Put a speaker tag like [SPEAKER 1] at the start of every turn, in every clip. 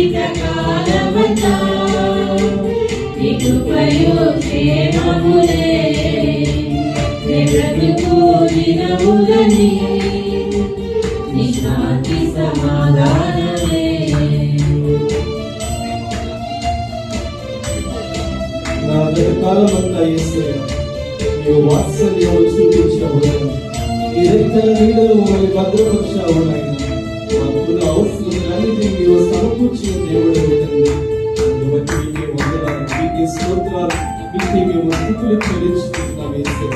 [SPEAKER 1] జీవితకాలమంతా కృపయు క్షేమములే బ్రతుకు దినములని శాంతి సమాధానమే.
[SPEAKER 2] నా కాలమంతా యేసయ్య నీవు వాత్సల్యము చూపించావు, ఈ రెక్కల నీడలు మమ్మల్ని భద్రపరిచావు నాయన. మాకున్న అవసరాలన్నిటినీ నీవు సమకూర్చిన దేవుడు బట్టి మీకే వందనాలు, మీకే స్తోత్రాలు, మీకే మేము స్తుతులు చెల్లించుకుంటున్నాం యేసయ్య.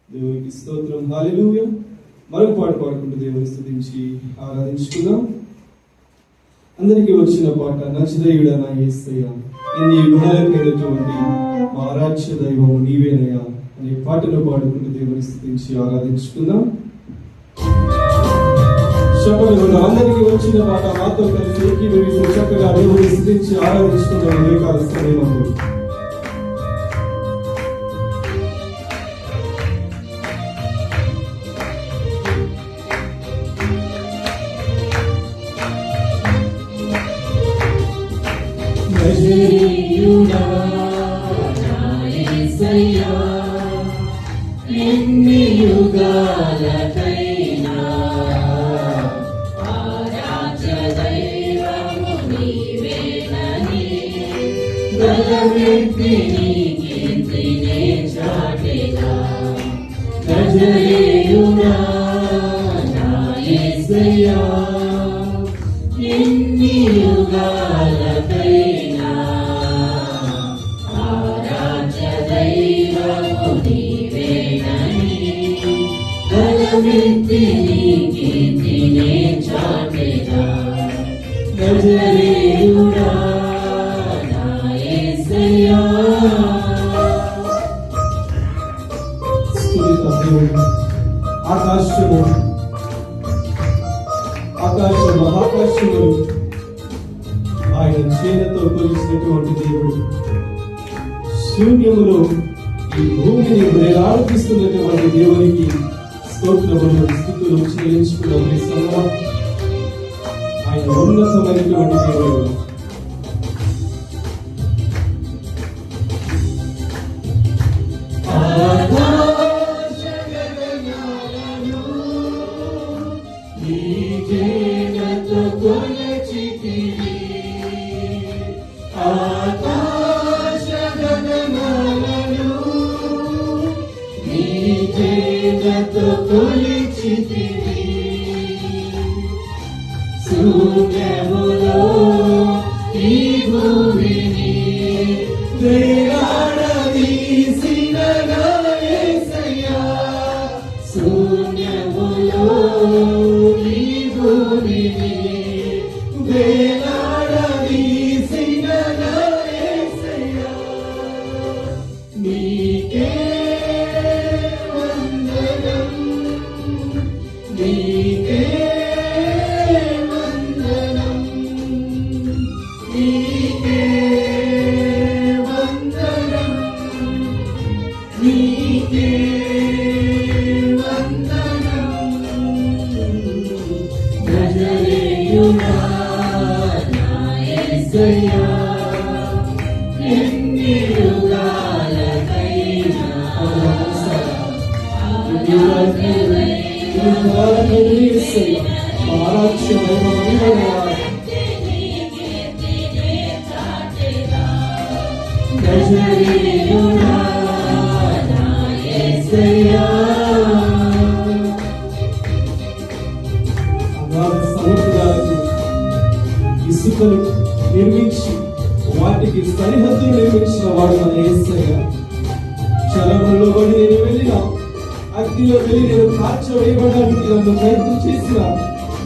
[SPEAKER 2] దేవునికి స్తోత్రం, హల్లెలూయా. మరొక పాట పాడుకుంటూ దేవుని స్తుతించి ఆరాధించుకుందాం. అందరికీ వచ్చిన పాట నజరేయుడా నా యేసయ్య, ఎన్ని యుగాలకైనటువంటి మా ఆరాధ్య దైవం నీవేనయ్యా అనే పాటను పాడుకుంటూ దేవుని స్తుతించి ఆరాధించుకుందాం. చెప్పగలను అందరికీ వచ్చిన పాట మాతో కలిసి ఏకీభవిస్తూ చక్కగా దేవుని స్తుతించి ఆరాధించుకుందాం. ఉదయకాల సమయంలో
[SPEAKER 1] నజరేయుడా నా యేసయ్యా, ఎన్ని యుగాలకైనా ఆరాధ్య దైవము నీవేనని బలమెత్తి నీ కీర్తినే చాటెదా. నజరేయుడా నా యేసయ్యా, ఎన్ని యుగాలకైనా ఆరాధ్య దైవము నీవేనని బలమెత్తి నీ కీర్తినే చాటెదా. నజరేయుడా నా యేసయ్యా.
[SPEAKER 2] ఆకాశ మహాకాశములు ఆయన చేనతో కొలిసినటువంటి దేవుడు, శూన్యములో ఈ భూమిని వేలాడిస్తున్నటువంటి దేవునికి స్తోత్రములు స్తుతులు చెల్లించుకున్న సంఘం. ఆయన ఉన్నతమైనటువంటి దేవుడు.
[SPEAKER 1] ఆకాశ గగనాలను
[SPEAKER 2] ఈ భూమిని వేలాడదీసిన నా యేసయ్యా, నీకే వందనం, నీకే వందనం, నీకే వందనం, నీకే వందనం.
[SPEAKER 1] నజరేయుడా నా యేసయ్యా, ఎన్ని యుగాలకైనా నజరేయుడా నా యేసయ్యా.
[SPEAKER 2] సముద్రాలకు ఇసుకలు నిర్మించి వాటికి సరిహద్దులు నిర్మించిన వాడు మన యేసయ్య. చలములో పడి నేను వెళ్ళిన, అగ్నిలో వెళ్ళి నేను కాల్చవేయబడడానికి నన్ను ప్రయత్నం చేసిన,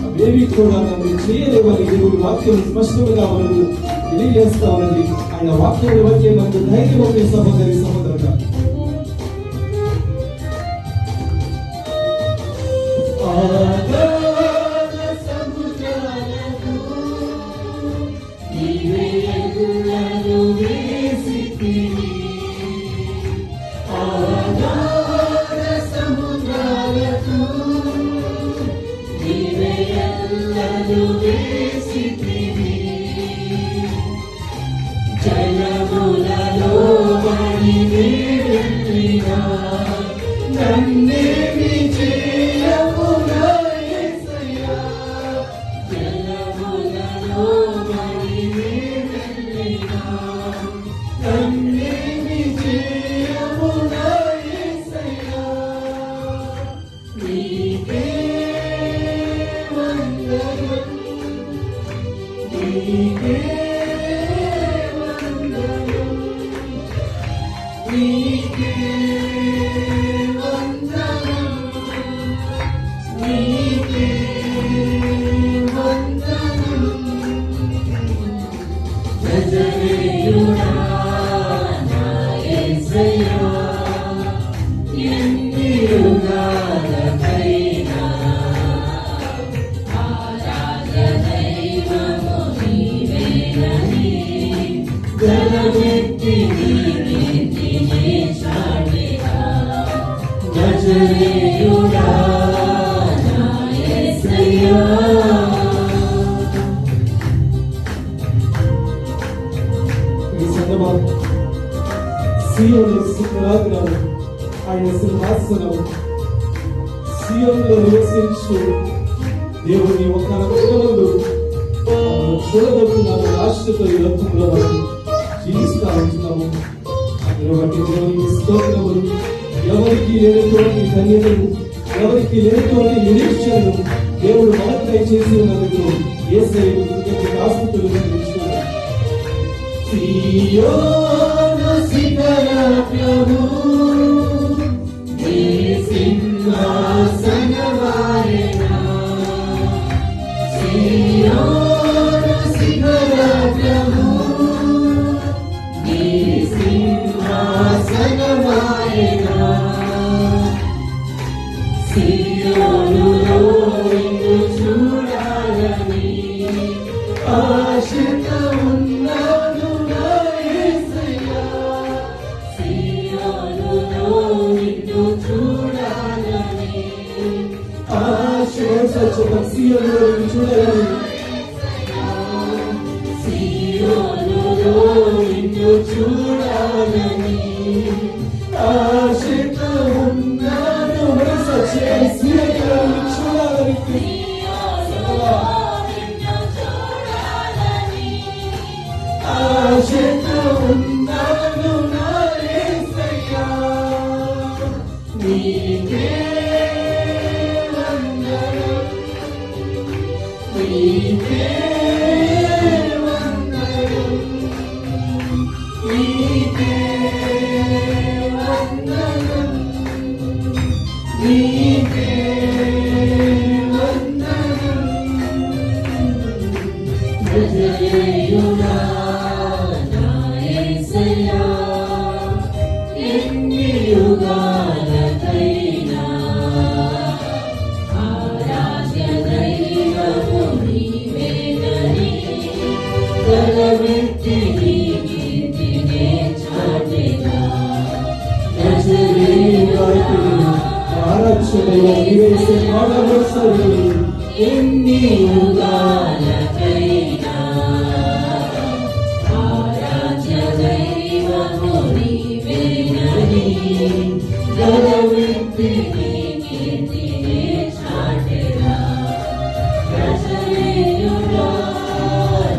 [SPEAKER 2] అవేవి కూడా నన్ను చేయలేవని దేవుడి వాక్యం స్పష్టంగా మనకు తెలియజేస్తా ఉన్నది. ఆయన వాక్యం బట్టి మనకు ధైర్యం ఒకే సహోదరి సహోదరుడా.
[SPEAKER 1] నీవే ఎల్లలు వేసితివి, ఆగాధ సముద్రాలకు నీవే ఎల్లలు వేసితివి. జలములలో పడి వెళ్ళినా నన్నేమి చేయవు నా యేసయ్యా. జలములలో పడి వెళ్ళినా నన్నేమి చేయవు నా యేసయ్యా. నీకే వందనం, నీకే వందనం, నీకే వందనం, నీకే వందనం. నజరేయుడా నా యేసయ్యా, ఎన్ని యుగాలకైనా ఆరాధ్య దైవము నీవేనని గలమెత్తి నీ కీర్తిని చాటెదా. నజరేయుడా నా యేసయ్యా.
[SPEAKER 2] ఈ సందర్భం సీయోను సింహాసనం, ఆయన సింహాసనం, సీయోనులో నివసించు దేవుని ఒక ముందు చూడబోతున్నాము. ఆశతో ఈ లోకంలో మనం జీవిస్తూ ఉంటున్నాము. అందులో బట్టి దేవునికి స్తోత్రములు. ఎవరికి లేనటువంటి ధన్యతలు, ఎవరికి లేనటువంటి నిరీక్షణలు దేవుడు మనకు దయచేసి ఉన్నందుకు యేసయ్యకు కృతజ్ఞతాస్తుతులు చెల్లించుకుందాం.
[SPEAKER 1] సీయోను శిఖరము నీ సింహాసనమాయెనా. సీయోను శిఖరము నీ సింహాసనమాయెనా. సీయోనులో నిన్ను చూడాలని ఆశతో ఉన్నాను నా యేసయ్యా. సీయోనులో నిన్ను చూడాలని
[SPEAKER 2] సీయోనులో చూడాలని
[SPEAKER 1] సీయోనులో నిన్ను చూడాలని
[SPEAKER 2] ఆశతో ఉన్నాను. సీయోనులో చూడాలని ఆశతో ఉన్నాను నా యేసయ్యా.
[SPEAKER 1] నీకే వందనం, నీకే వందనం, నీకే
[SPEAKER 2] దేవా నీవే సింహాసనమస్తరి
[SPEAKER 1] ఎన్ని యుగాలకైనా ఆరాధ్య దైవము నీవేనని గౌరవించి నీ కీర్తినే చాటెరా రచనీయుడా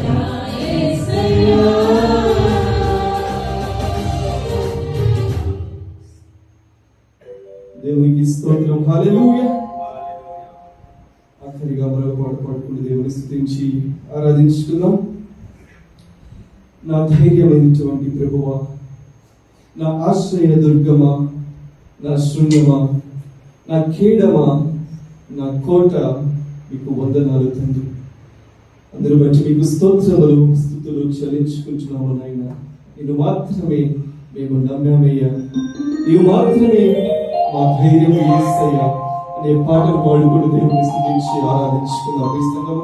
[SPEAKER 1] నా యేసయ్యా.
[SPEAKER 2] దేవునికి స్తోత్రం. హల్లెలూయా. ఆఖరిగా మరొక పాట పాడుకుని దేవుని స్తుతించి ఆరాధించుకుందాం. నా ధైర్యమైనటువంటి ప్రభువా, నా ఆశ్రయ దుర్గమా, నా శృంగమా, నా కీడమా, నా కోట, మీకు వందనాలు తండ్రి. అందరూ బట్టి మీకు స్తోత్రములు స్తుతులు చెల్లించుకుంటున్నాము నాయన. ఇది మాత్రమే మేము నమ్మామయ్యా, ఇవి మాత్రమే మా ధైర్యం యేసయ్యా అనే పాటలు పాడుకుంటూ దేవుని స్తుతించి ఆరాధించుకుందాం. ఈ సంగమం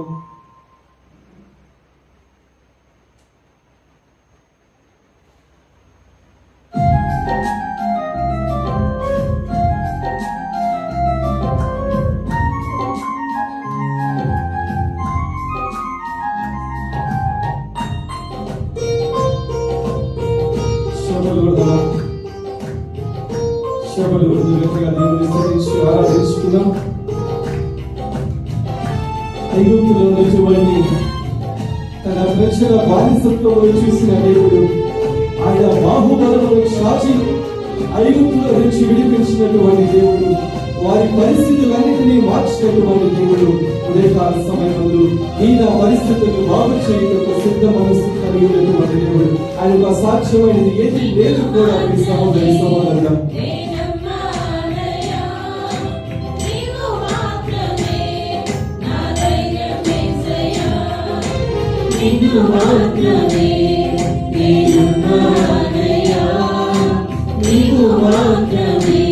[SPEAKER 2] శబలు గట్టిగా దేవుని స్తుతించి ఆరాధించుకుందాం. ఐగుప్తులో ఉన్నటువంటి తన ప్రజల బానిసత్వంలో చూసిన దేవుడు ఆయన బాహుబలమును చాచి ఐగుప్తుల నుంచి విడిపించినటువంటి దేవుడు, వారి పరిస్థితులన్నిటినీ మార్చినటువంటి దేవుడు ఉదయకాల సమయంలో ఈయన పరిస్థితులను బాగు చేయటకు సిద్ధ మనసు కలిగినటువంటి దేవుడు. ఆయనకు అసాధ్యమైనది ఏది లేదు కూడా. ఈ సహోదరి సహోదరుడా,
[SPEAKER 1] నిన్ను మాత్రమే నేనమ్మానయ్యా, నీవు మాత్రమే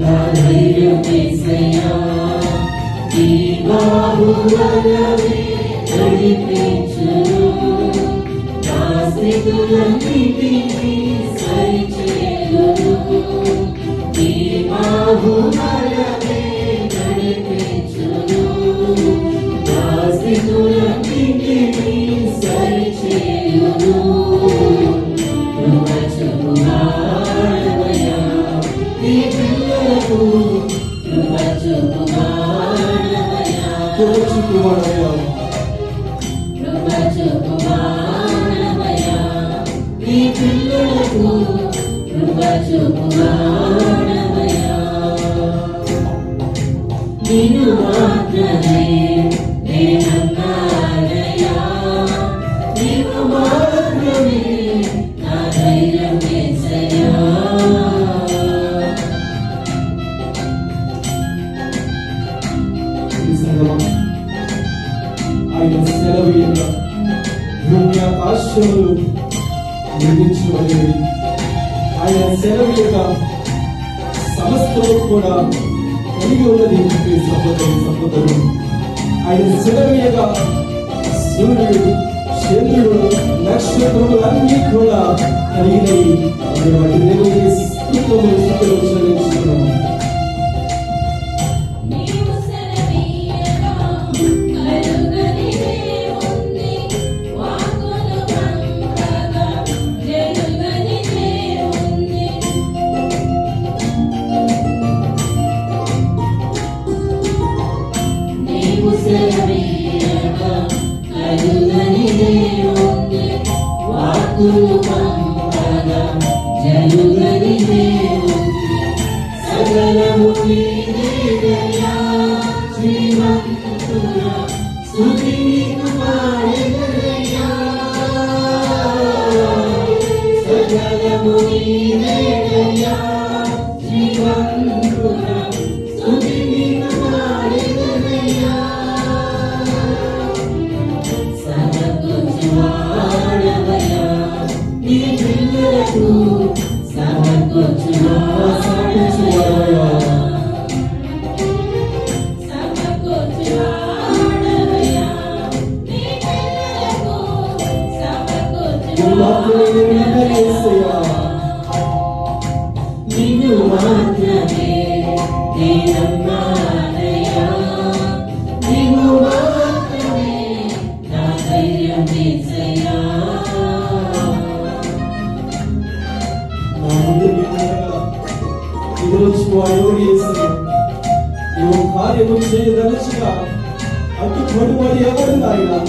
[SPEAKER 1] నా ధైర్యం యేసయ్యా. నీ బాహుబలమే నడిపించును, నా స్థితులన్నిటినీ సరిచేయును. నీ బాహుబలమే నడిపించును, నా స్థితులన్నిటినీ సరిచేయును. కృప చూపువాడవయ్యా నీ పిల్లలకు, కృప చూపువాడవయ్యా,
[SPEAKER 2] కృప చూపువాడవయ్యా,
[SPEAKER 1] కృప చూపువాడవయ్యా నీ పిల్లలకు, కృప చూపువాడవయ్యా. నిన్ను మాత్రమే నేనమ్మానయ్యా, నీవు మాత్రమే నా ధైర్యం యేసయ్యా.
[SPEAKER 2] ఈ సంగమం ఆయన సెలవీయంగా భూమి ఆకాశములు నిర్మించబడినవి. ఆయన సెలవీయంగా సమస్తము కూడా కలిగి ఉన్నది. సహోదరి సహోదరుడు, ఆయన సెలవీయగా సూర్యుడు, చంద్రుడు, నక్షత్రములన్నీ కూడా కలిగినవి. వాటి దేవునికి స్తుతులు చెల్లించుకున్నాము.
[SPEAKER 1] నీవు సెలవీయగా కలుగనిదే ఉంది, వాక్కులు పంపగా జరుగనిదే ఉంది. నీవు సెలవీయగా కలుగనిదే ఉంది, వాక్కులు పంపగా జరుగనిదే ఉంది. సకలము నీదేనయ్యా, శ్రీమంతుడా, స్తుతి నీకు పాడెదనయ్యా. సకలము నీదేనయ్యా, శ్రీమంతుడా, స్తుతి నీకు పాడెదనయ్యా. సమకూర్చువాడవయ్యా నీ పిల్లలకు, సమకూర్చువాడవయ్యా, సమకూర్చువాడవయ్యా నీ పిల్లలకు, సమకూర్చువాడవయ్యా. నిన్ను మాత్రమే నేనన్నానయ్యా నీవు మాత్రమే నా ధైర్యం యేసయ్యా
[SPEAKER 2] నా ముందు నీవుండగా ఎదురొచ్చి వాడెవడు యేసయ్యా నీవు కార్యము చేయదలచగా అడ్డుపడివాడు ఎవడు నాయనా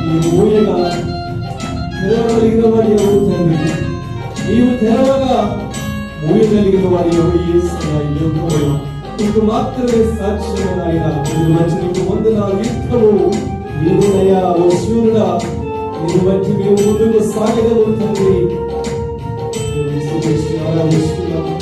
[SPEAKER 2] నీవు ఊయగా తెరవగలిగిన వాడు ఎవడు తండ్రి నీవు తెరవగా మూయగలిగిన వాడు ఎవడు యేసయ్యా యెహోవా నీకు మాత్రమే సాక్ష్యము నాయనా నిన్ను బట్టి నీకు వందనాలు నిత్యము నీవునయ్యా ఓ శూరుడా నిన్ను బట్టి మేము ముందుకు సాగగలము తండ్రి దేవుని స్తుతించి ఆరాధిస్తున్నాము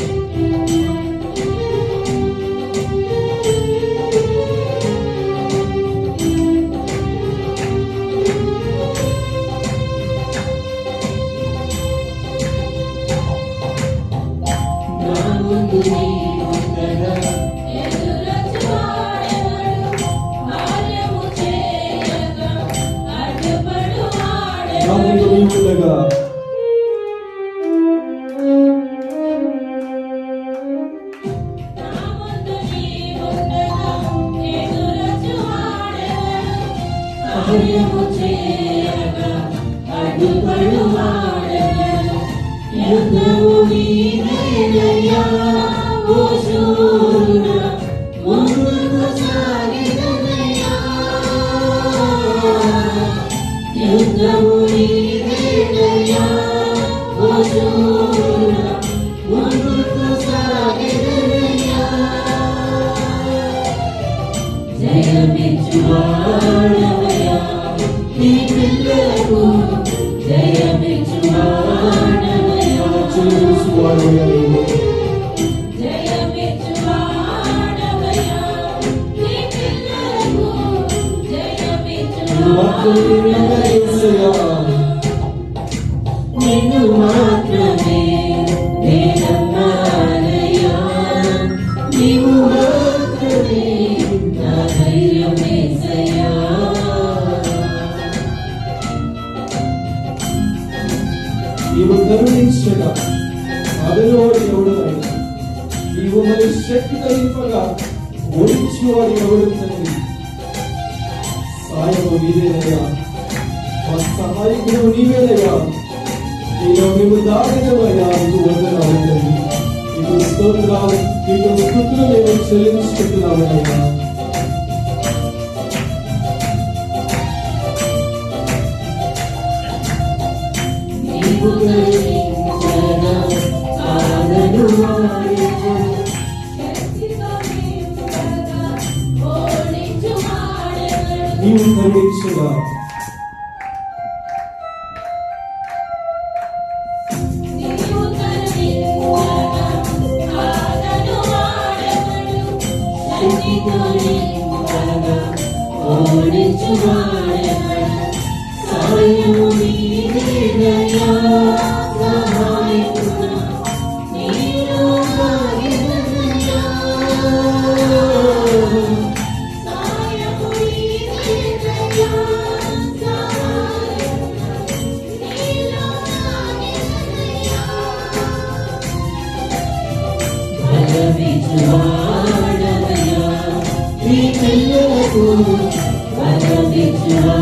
[SPEAKER 2] ఉండగా
[SPEAKER 1] జయమిచ్చువాడవయ్యా నీ పిల్లలకు జయమిచ్చువాడవయ్యా జయమిచ్చువాడవయ్యా నీ పిల్లలకు జయమిచ్చువాడవయ్యా నిన్ను మాత్రమే నేనన్నానయ్యా నీవు మాత్రమే నా ధైర్యం యేసయ్యా
[SPEAKER 2] నీవు కరుణించగా అదలోడు ఎవడు అయినా నీవు మరి శక్తి కలిపగా ఓడించువాడు ఎవడు తండ్రి సాయము నీవేనయ్యా మా సహాయకుడు నీవేనయ్యా నీలో మేము దాగదమయ్యా నీకు వందనాలు తండ్రి నీకు స్తోత్రాలు నీకు స్తుతులు మేము చెల్లించుకుంటున్నామయ్యా
[SPEAKER 1] నీవు కరుణించగా ఆదరు వాడెవడు శక్తితో నింపగా ఓడించువాడెవడు
[SPEAKER 2] నీవు కరుణించగా
[SPEAKER 1] నీవు కరుణించగా ఆదరు వాడెవడు శక్తితో నింపగా ఓడించువాడెవడు సాయము నీవేనయ్యా సహాయకుడా నీలో సాగినయ్యా సాయము నీవేనయ్యా సహాయకుడా నీలో సాగినయ్యా బలమిచ్చువాడవయ్యా నీ పిల్లలకు బలమిచ్చువాడవయ్యా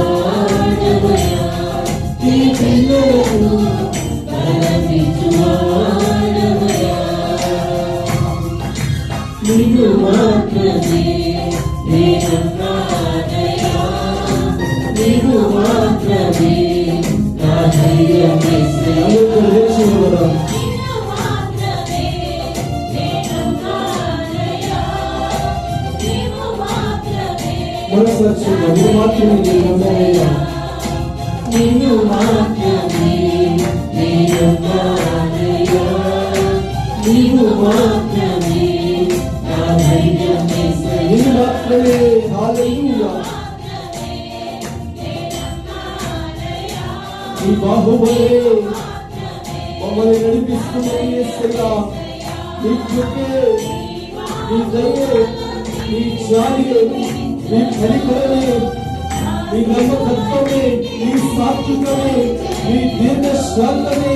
[SPEAKER 1] బలమిచ్చువాడవయ్యా నీ పిల్లలకు బలమిచ్చువాడవయ్యా నిన్ను మాత్రమే నేనన్నానయ్యా నిన్ను మాత్రమే నా ధైర్యం యేసయ్యా నిన్ను మాత్రమే నేనన్నానయ్యా నీవు మాత్రమే
[SPEAKER 2] మనసాక్షిగా నీవు మాత్రమే నేనన్నానయ్యా
[SPEAKER 1] నిన్ను మాత్రమే నేనన్నానయ్యా నీవు మాత్రమే నా ధైర్యం యేసయ్యా
[SPEAKER 2] నీవు మాత్రమే హల్లెలూయా నీ బాహుబలే మమ్మల్ని నడిపిస్తున్నది యేసయ్యా నీ కృపే నీ దయే నీ జాలియే నీ కనికరమే నీ నమ్మకత్వమే నీ మాతృత్వమే మీ దీర్ఘ శాంతమే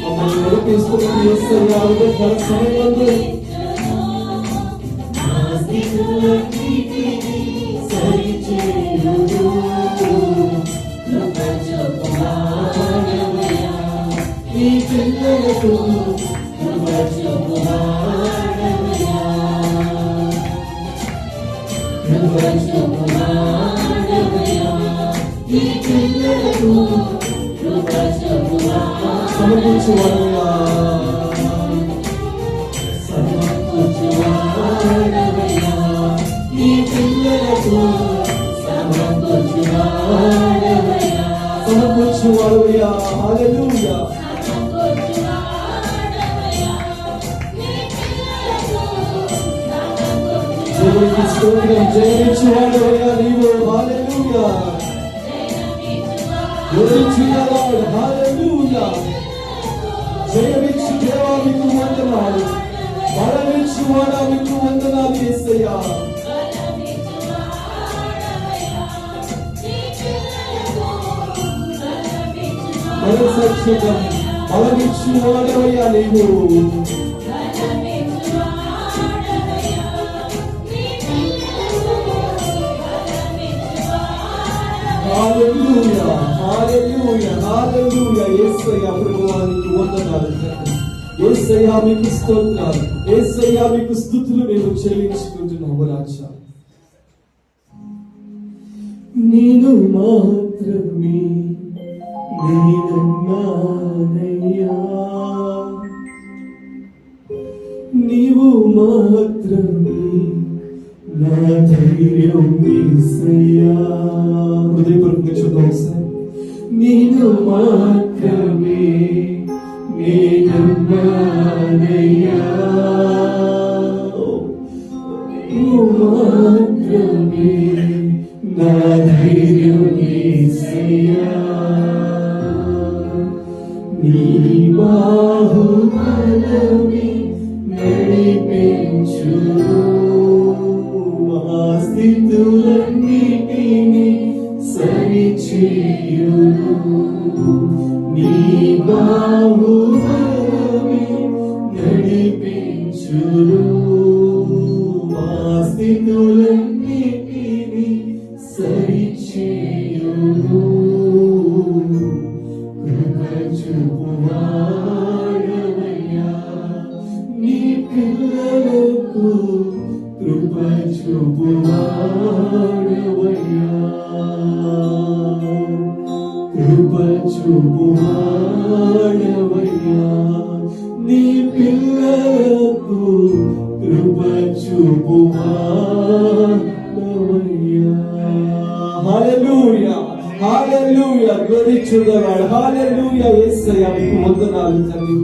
[SPEAKER 2] మమ్మల్ని నడిపిస్తున్న యేసయ్యా ఉదయకాల సమయంలో
[SPEAKER 1] ఈ పిల్లలకు
[SPEAKER 2] సమకూర్చువాడవయ్యా
[SPEAKER 1] ఈ పిల్లలకు
[SPEAKER 2] సమకూర్చువాడవయ్యా హల్లెలూయా దేవునికి స్తోత్రం జయమిచ్చువాడవయ్యా నీవు హల్లెలూయా జయమిచ్చువాడు హల్లెలూయా జయమిచ్చు దేవా మీకు వందనాలు బలమిచ్చువాడా మీకు వందనాలు యేసయ్యా బలసక్షకం బలమిచ్చువాడవయ్యా నీవు హల్లెలూయా హల్లెలూయా హల్లెలూయా యేసయ్యా ప్రభువానికి వందనాలు యేసయ్యా మీకు స్తోత్రాలు యేసయ్యా మీకు స్తుతులు మేము చెల్లించుకుంటున్నాము రాజా నేను మాత్రమే నేనన్నానయ్యా నీవు మాత్రమే నా ధైర్యం యేసయ్యా హృదయపూర్వకంగా చూద్దాం ఒకసారి నేను మాత్రమే నేనన్నానయ్యా నీవు మాత్రమే నా ధైర్యం యేసయ్యా నీ బాహుబలమే నడిపించును మా స్థితులన్నిటినీ సరిచేయును నీ బాహుబలమే నడిపించును మా స్థితులన్నిటినీ సరిచేయును కృప చూపువాడవయ్యా నీ పిల్లలకు కృప చూపువాడవయ్యా కృప చూపువాడవయ్యా నీ పిల్లలకు కృప చూపువాడవయ్యా hallelujah hallelujah glory to the Lord hallelujah యేసయ్యా మీకు వందనాలు తండ్రి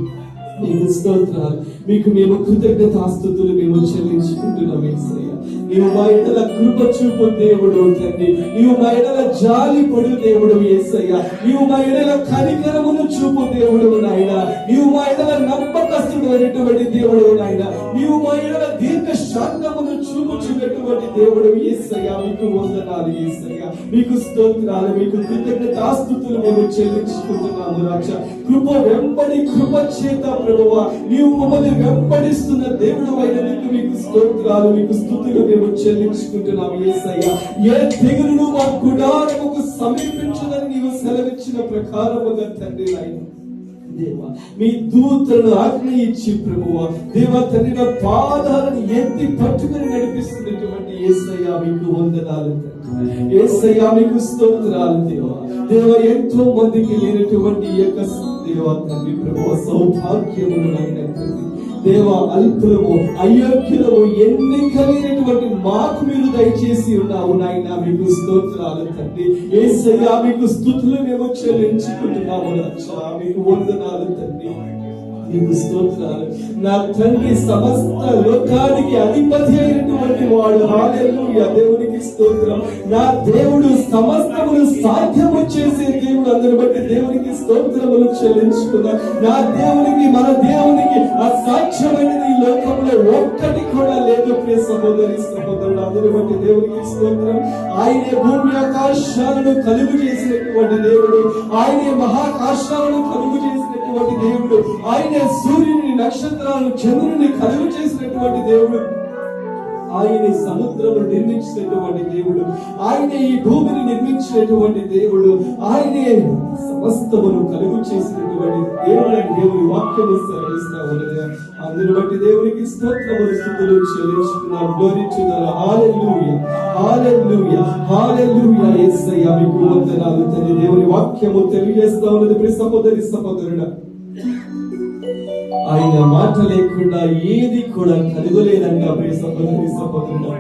[SPEAKER 2] నీకు స్తోత్రాలు మీకు మేము కృతజ్ఞతాస్తుతులు మేము చెల్లించుకుంటున్నాం యేసయ్యా నీవు మా ఎడల కృప చూపు దేవుడు తండ్రి నీవు మా ఎడల జాలి పడు దేవుడు యేసయ్యా నీవు మా ఎడల కనికరమును చూపు దేవుడు నాయన నీవు మా ఎడల నమ్మకస్తుడైనటువంటి దేవుడు నాయన నీవు మా ఎడల దీర్ఘ శాంతమును చూపుచున్నటువంటి దేవుడు యేసయ్యా మీకు వందనాలు యేసయ్యా మీకు స్తోత్రాలు మీకు కృతజ్ఞతాస్తుతులు మేము చెల్లించుకుంటున్నాము రాజా కృప వెంబడి కృప చేత ప్రభువా నీవు మమ్మల్ని వెంబడిస్తున్న దేవుడు అయినందుకు మీకు స్తోత్రాలు మీకు స్తుతులు మేము చెల్లించుకుంటున్నాము యేసయ్యా ఏ తెగులును మా గుడారముకు సమీపించదని నీవు సెలవిచ్చిన ప్రకారముగా తండ్రి నాయన దేవా మీ దూతలను ఆజ్ఞ ఇచ్చి ప్రభువా దేవా తండ్రి నా పాదాలను ఎత్తి పట్టుకుని నడిపిస్తున్నటువంటి యేసయ్యా మీకు వందనాలు యేసయ్యా మీకు స్తోత్రాలు దేవా దేవా ఎంతో మందికి లేనటువంటి యొక్క దేవా తండ్రి ప్రభువా సౌభాగ్యములు నాయన దేవా అల్పులము అయోగ్యులము ఎన్నిక లేనటువంటి మాకు మీరు దయచేసి ఉన్నావు నాయన మీకు స్తోత్రాలు తండ్రి యేసయ్యా మీకు స్తుతులు మేము చెల్లించుకుంటున్నాము రాజా మీకు వందనాలు తండ్రి నీకు స్తోత్రాలు నా తండ్రి సమస్త లోకానికి అధిపతి అయినటువంటి వాడు హల్లెలూయా దేవునికి స్తోత్రం నా దేవుడు సమస్తమును సాధ్యము చేసే దేవుడు అందరి బట్టి దేవునికి స్తోత్రములు చెల్లించుకున్నా నా దేవునికి మన దేవునికి అసాధ్యమైనది ఈ లోకంలో ఒక్కటి కూడా లేదు ప్రియ సహోదరి సహోదరుడు అందరి బట్టి దేవునికి స్తోత్రం ఆయనే భూమి ఆకాశాలను కలుగు చేసినటువంటి దేవుడు ఆయనే మహాకాశాలను కలుగు చేసినటువంటి దేవుడు, ఆయనే సూర్యుని, నక్షత్రాలను, చంద్రుని కలుగు చేసినటువంటి దేవుడు, ఆయనే సముద్రమును నిర్మించినటువంటి దేవుడు, ఆయనే ఈ భూమిని నిర్మించినటువంటి దేవుడు, ఆయనే సమస్తమును కలుగు చేసినటువంటి దేవుడు అని దేవుని వాక్యము సెలవిస్తా ఉన్నది. అందుని బట్టి దేవునికి స్తోత్రములు, స్తుతులు చెల్లించుకున్నాం. గ్లోరించుదాం. హల్లెలూయా, హల్లెలూయా, హల్లెలూయా. యేసయ్యా మీకు వందనాలు తండ్రి. దేవుని వాక్యము తెలియజేస్తా ఉన్నది. ప్రియ సహోదరి, సహోదరుడా, ఆయన మాట లేకుండా ఏది కూడా కలుగలేదంట. ప్రియ సహోదరి, సహోదరుడా,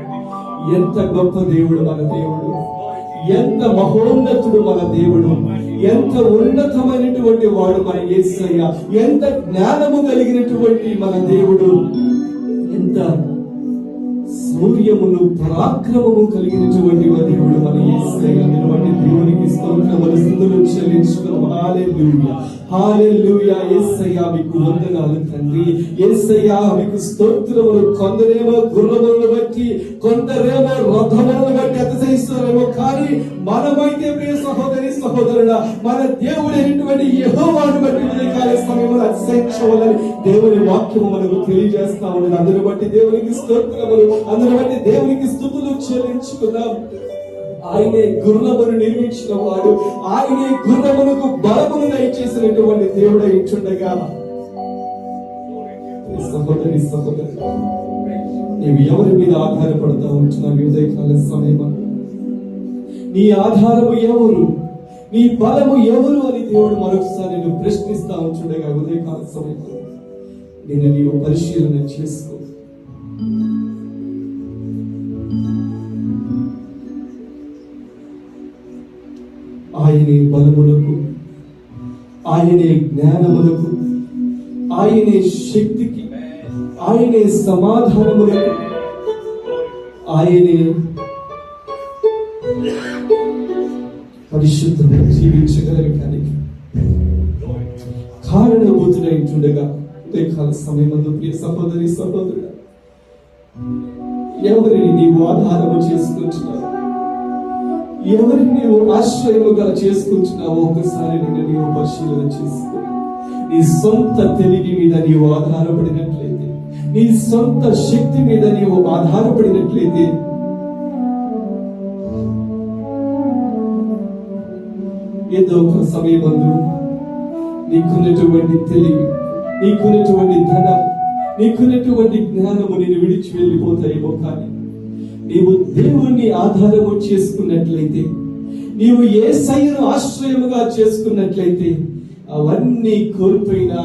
[SPEAKER 2] ఎంత గొప్ప దేవుడు మన దేవుడు, ఎంత మహోన్నతుడు మన దేవుడు, ఎంత ఉన్నతమైనటువంటి వాడు మన యేసయ్య, ఎంత జ్ఞానము కలిగినటువంటి మన దేవుడు, ఎంత శౌర్యమును పరాక్రమము కలిగినటువంటి దేవుడు మన యేసయ్య. అందువల్ల దేవునికి స్తోత్రములు, స్తుతులు చెల్లించుకున్నాం. హల్లెలూయా, హల్లెలూయా. యేసయ్యా మీకు వందనాలు తండ్రి. యేసయ్యా మీకు స్తోత్రములు. కొందరేమో గుర్రములను బట్టి, కొందరేమో రథములను బట్టి అతిశయిస్తారేమో, కానీ మనమైతే ప్రియ సహోదరి, సహోదరుడా, మన దేవుడైనటువంటి యెహోవాను బట్టి ఉదయకాల సమయంలో అతిశయించవాలని దేవుని వాక్యము మనకు తెలియజేస్తా ఉన్నది. అందుని బట్టి దేవునికి స్తోత్రములు, అందుని బట్టి దేవునికి స్తుతులు చెల్లించుకుందాం. ఆయనే గుర్రమును నిర్మించిన వాడు, ఆయనే గుర్రమునకు బలమును దయచేసినటువంటి దేవుడు ఇచ్చుండగా, సహోదరి, సహోదరి, నీవు ఎవరి మీద ఆధారపడతా ఉంటున్నావు? ఉదయకాల సమయం నీ ఆధారము ఎవరు, నీ బలము ఎవరు అని దేవుడు మరొకసారి నేను ప్రశ్నిస్తా ఉంటుండగా, ఉదయకాల సమయంలో నీవు పరిశీలన చేసుకో. ఆయనే బలములకు, ఆయనే జ్ఞానములకు, ఆయనే శక్తికి, ఆయనే సమాధానములకు, ఆయనే పరిశుద్ధంగా జీవించగలగడానికి కారణభూతుడై ఉంటుండగా, ఉదయకాల సమయమందు ప్రియ సహోదరి, సహోదరుడా, ఎవరిని నీవు ఆధారము చేసుకుంటున్నావు, ఎవరిని నీవు ఆశ్రయముగా చేసుకుంటున్నావో ఒకసారి నీవు పరిశీలన చేసుకో. నీ సొంత తెలివి మీద నీవు ఆధారపడినట్లయితే, నీ సొంత శక్తి మీద నీవు ఆధారపడినట్లయితే, ఏదో ఒక సమయమందు నీకున్నటువంటి తెలివి, నీకున్నటువంటి ధనం, నీకున్నటువంటి జ్ఞానము నేను విడిచి వెళ్ళిపోతాయేమో, కానీ నీవు దేవుణ్ణి ఆధారము చేసుకున్నట్లయితే, నీవు యేసయ్యను ఆశ్రయముగా చేసుకున్నట్లయితే, అవన్నీ కోల్పోయినా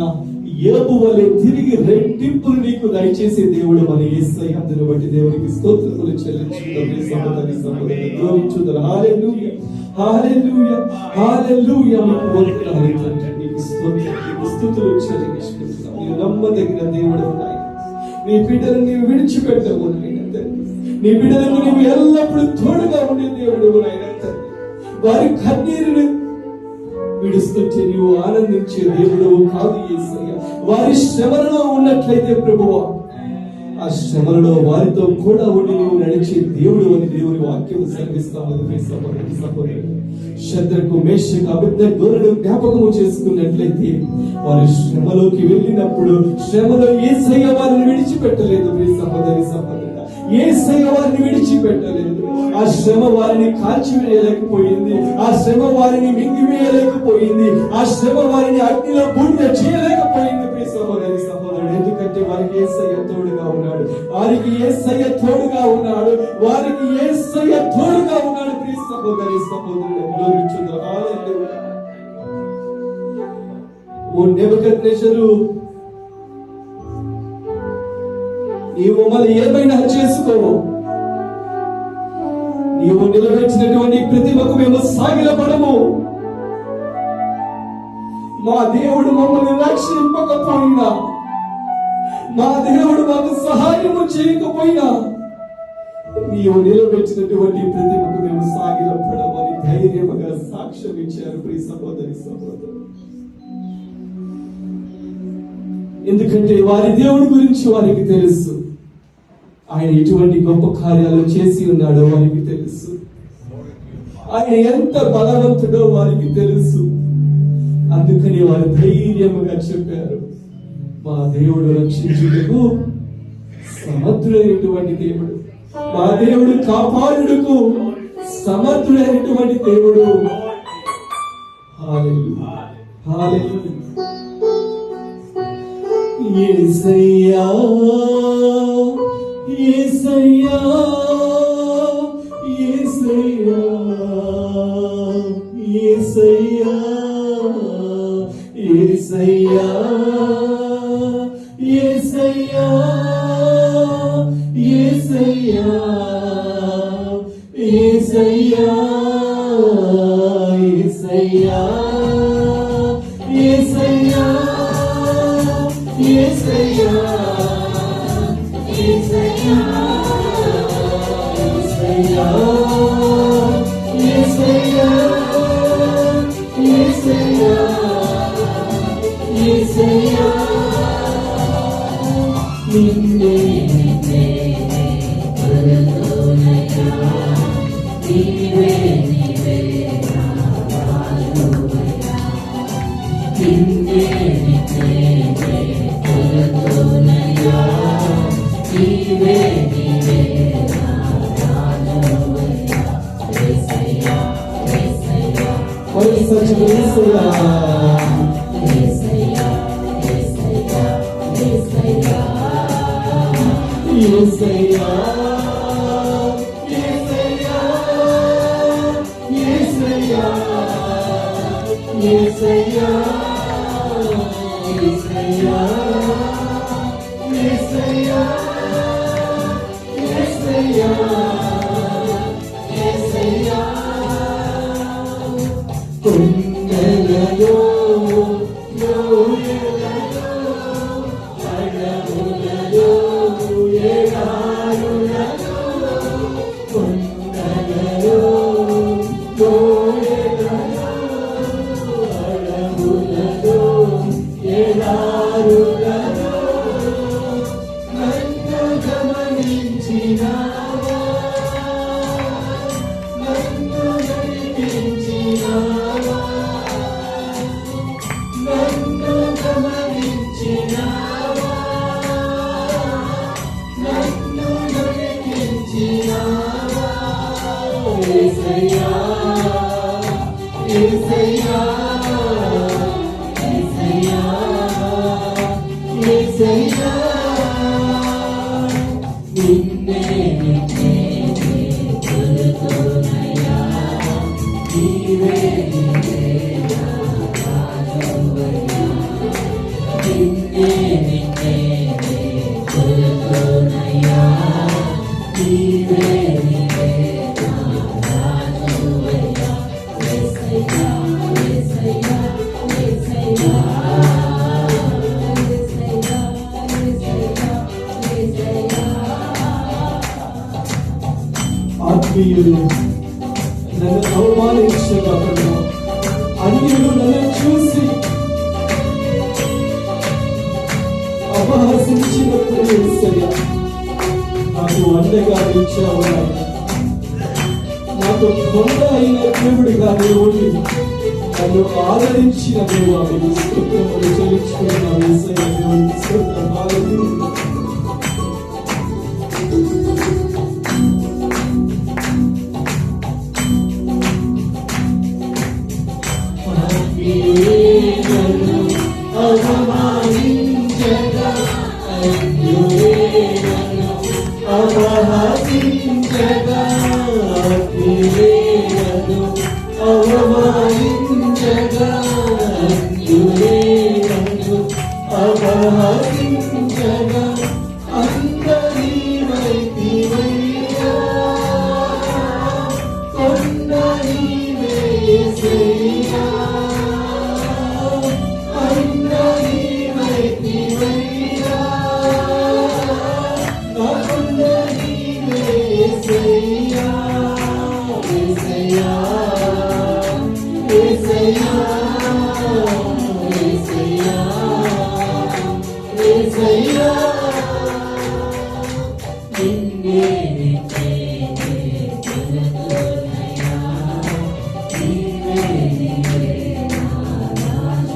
[SPEAKER 2] యోబు వలె తిరిగి రెట్టింపులు నీకు దయచేసే దేవుడు మన యేసయ్య. అందుని బట్టి దేవునికి స్తోత్రములు చెల్లించుకుందాం. సహోదరి, సహోదరులు, గ్లోరించుదాం. హల్లెలూయా, హల్లెలూయా, హల్లెలూయా. మీకు వందనాలు తండ్రి. నీకు స్తోత్రం, నీకు స్తుతులు చెల్లించుకుంటున్నాం. నీవు నమ్మదగిన దేవుడు నాయన. నీ బిడ్డలను నీవు విడిచిపెట్టవు నాయన తండ్రి. నీ బిడ్డలకు నీవు ఎల్లప్పుడూ తోడుగా ఉండే దేవుడు నాయన తండ్రి. వారి కన్నీరును విడుస్తుంటే నీవు ఆనందించే దేవుడు కాదు యేసయ్య. వారి శ్రమలలో ఉన్నట్లయితే ప్రభువా, ఆ శ్రమలలో వారితో కూడా ఉండి నీవు నడిచే దేవుడు అని దేవుని వాక్యం సెలవిస్తామని సహోదరుడు. శద్రకు, మేషకు, అబేద్నెగోను జ్ఞాపకము చేసుకున్నట్లయితే, వారి శ్రమలోకి వెళ్ళినప్పుడు శ్రమలో యేసయ్య వారిని విడిచిపెట్టలేదు. మీ సహోదరి, సహోదరుడా, యేసయ్య వారిని విడిచిపెట్టలేదు. ఆ శ్రమ వారిని కాల్చివేయలేకపోయింది, ఆ శ్రమ వారిని మింగివేయలేకపోయింది, ఆ శ్రమ వారిని అగ్నిలో బూడిద చేయలేకపోయింది. ప్రియ సహోదరి, సహోదరుడు, ఎందుకంటే వారికి యేసయ్య తోడుగా ఉన్నాడు, వారికి యేసయ్య తోడుగా ఉన్నాడు, వారికి యేసయ్య తోడుగా ఉన్నాడు. ప్రియ సహోదరి, సహోదరుడు, గ్లోరించుదాం. హల్లెలూయా. ఓ నెబుకద్నెజరు, నీవు మమ్మల్ని ఏమైనా చేసుకోవు, నీవు నిలబెట్టినటువంటి ప్రతిమకు మేము సాగిలపడము. మా దేవుడు మమ్మల్ని రక్షింపకపోయినా, మా దేవుడు మాకు సహాయము చేయకపోయినా, నీవు నిలబెట్టినటువంటి ప్రతిమకు మేము సాగిలపడమని ధైర్యముగా సాక్ష్యం ఇచ్చారు. ప్రియ సహోదరి, సహోదరు, ఎందుకంటే వారి దేవుడి గురించి వారికి తెలుసు. ఆయన ఎటువంటి గొప్ప కార్యాలు చేసి ఉన్నాడో వారికి తెలుసు. ఆయన ఎంత బలవంతుడో వారికి తెలుసు. అందుకని వారు ధైర్యముగా చెప్పారు, మా దేవుడు రక్షించుటకు సమర్థుడైనటువంటి దేవుడు, మా దేవుడు కాపాడుటకు సమర్థుడైనటువంటి దేవుడు. హల్లెలూయా, హల్లెలూయా. యేసయ్యా, యేసయ్యా, యేసయ్యా, యేసయ్యా, యేసయ్యా, యేసయ్యా, యేసయ్యా, యేసయ్యా, యేసయ్యా, యేసయ్యా, యేసయ్యా, యేసయ్యా, యేసయ్యా, యేసయ్యా, యేసయ్యా, యేసయ్యా, నిన్నే కొలుతున్నయ్యా, నీవే నీవే నా రాజువయ్యా, నిన్నే కొలుతున్నయ్యా, నీవే నీవే నా రాజువయ్యా, యేసయ్యా, యేసయ్యా, యేసయ్యా, యేసయ్యా, యేసయ్యా, యేసయ్యా, యేసయ్యా, యేసయ్యా, యేసయ్యా, యేసయ్యా, యేసయ్యా, యేసయ్యా, యేసయ్యా, యేసయ్యా, కొండలలో లోయలలో అడవులలో ఎడారులలో, కొండలలో లోయలలో అడవులలో ఎడారులలో నన్ను గమనించినావా, నన్ను నడిపించినావా, నన్ను గమనించినావా, నన్ను నడిపించినావా, యేసయ్యా, యేసయ్యా, యేసయ్యా, యేసయ్యా, నిన్నే కొలుతున్నయ్యా, నీవే నీవే నా రాజువయ్యా, నిన్నే కొలుతున్నయ్యా, నీవే నీవే నా రాజువయ్యా, యేసయ్యా, యేసయ్యా, యేసయ్యా, యేసయ్యా, యేసయ్యా, యేసయ్యా. ఆత్మీయులు నన్ను అవమానించగలరు, అన్యులు నన్ను చూసి అపహసించినప్పుడు యేసయ్యా నాకు అండగా నిలిచావు, నాకు కొండ అయిన దేవుడిగా దేవుడి నన్ను ఆదరించిన దేవా, మీకు స్తోత్రములు చెల్లించుకున్నాను. యేసయ్యా, దేవునికి స్తోత్రం. హల్లెలూయా. అన్యులను అవమానించగా, అన్యులను అవహసించగా, అన్యులను అవమానించగా, అన్యులను అవహసించగా, అందరి వైతివయ్యా, కొండ నీవే యేసయ్యా, అందరి వైతివయ్యా, నా కొండ నీవే యేసయ్యా, యేసయ్యా, యేసయ్యా, యేసయ్యా, యేసయ్యా, నిన్నే కొలుతున్నయ్యా, నీవే నీవే నా రాజువయ్యా,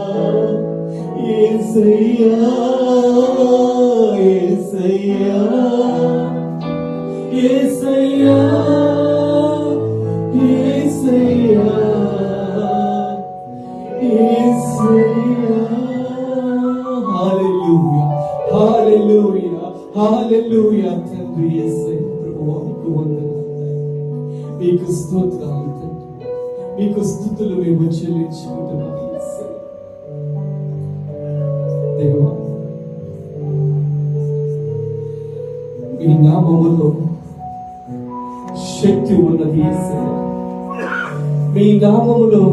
[SPEAKER 2] యేసయ్యా యేసయ్యా యేసయ్యా యేసయ్యా యేసయ్యా హల్లెలూయా హల్లెలూయా హల్లెలూయా తండ్రి యేసయ్యా ప్రభువా మీకు వందనాలు మీకు స్తోత్రాలు తండ్రి మీకు స్తుతులు మేము చెల్లించుకుంటున్నాం యేసయ్యా దేవా మీ నామములో శక్తి ఉన్నది యేసయ్యా మీ నామములో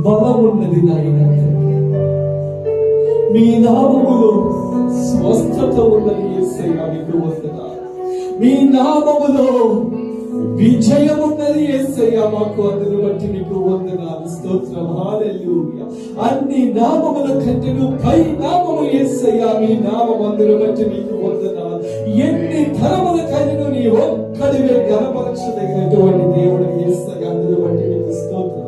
[SPEAKER 2] బలం ఉన్నది నాయన మీ నామములో స్వస్థత ఉన్నది యేసయ్యా మీకు వందనాలు మీ నామములో విజయం ఉన్నది యేసయ్యా మాకు అందును బట్టి మీకు వందనాలు స్తోత్రం హల్లెలూయా అన్ని నామముల కంటేను పై నామము యేసయ్యా మీ నామం అందును బట్టి మీకు వందనాలు ఎన్ని తరములకైనా నీ ఒక్కడివే గణపరచదగినటువంటి దేవుడు యేసయ్యా అందును బట్టి మీకు స్తోత్రం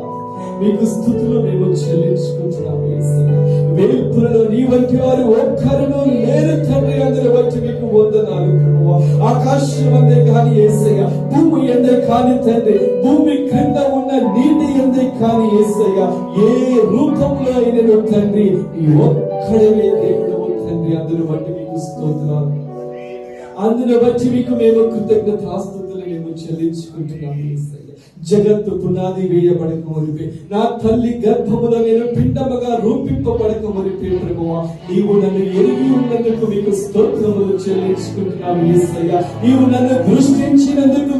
[SPEAKER 2] మీకు స్తుతులు మేము చెల్లించుకుంటున్నాం యేసయ్యా వేల్పులలో నీ వంటి వారు ఒక్కరును లేరు తండ్రి అందును బట్టి మీకు వందనాలు ప్రభువా ఆకాశం అందే కాని యేసయ్యా భూమి ఎందే కాని తండ్రి భూమి క్రింద ఉన్న నీటి ఎందే కాని యేసయ్యా ఏ రూపంలో అయినను తండ్రి ఈ ఒక్కడవే దేవుడు తండ్రి అందును బట్టి మీకు స్తోత్రాలు అందును బట్టి మీకు మేము కృతజ్ఞతాస్తుతులు మేము చెల్లించుకుంటున్నాం యేసయ్యా జగత్తు పునాది వేయబడక మునిపే నా తల్లి గర్భములో నేను పిండముగా రూపింపబడక మునిపే ప్రభువా నీవు నన్ను ఎరిగి ఉన్నందుకు మీకు స్తోత్రములు చెల్లించుకుంటున్నాం యేసయ్యా నీవు నన్ను దృష్టించినందుకు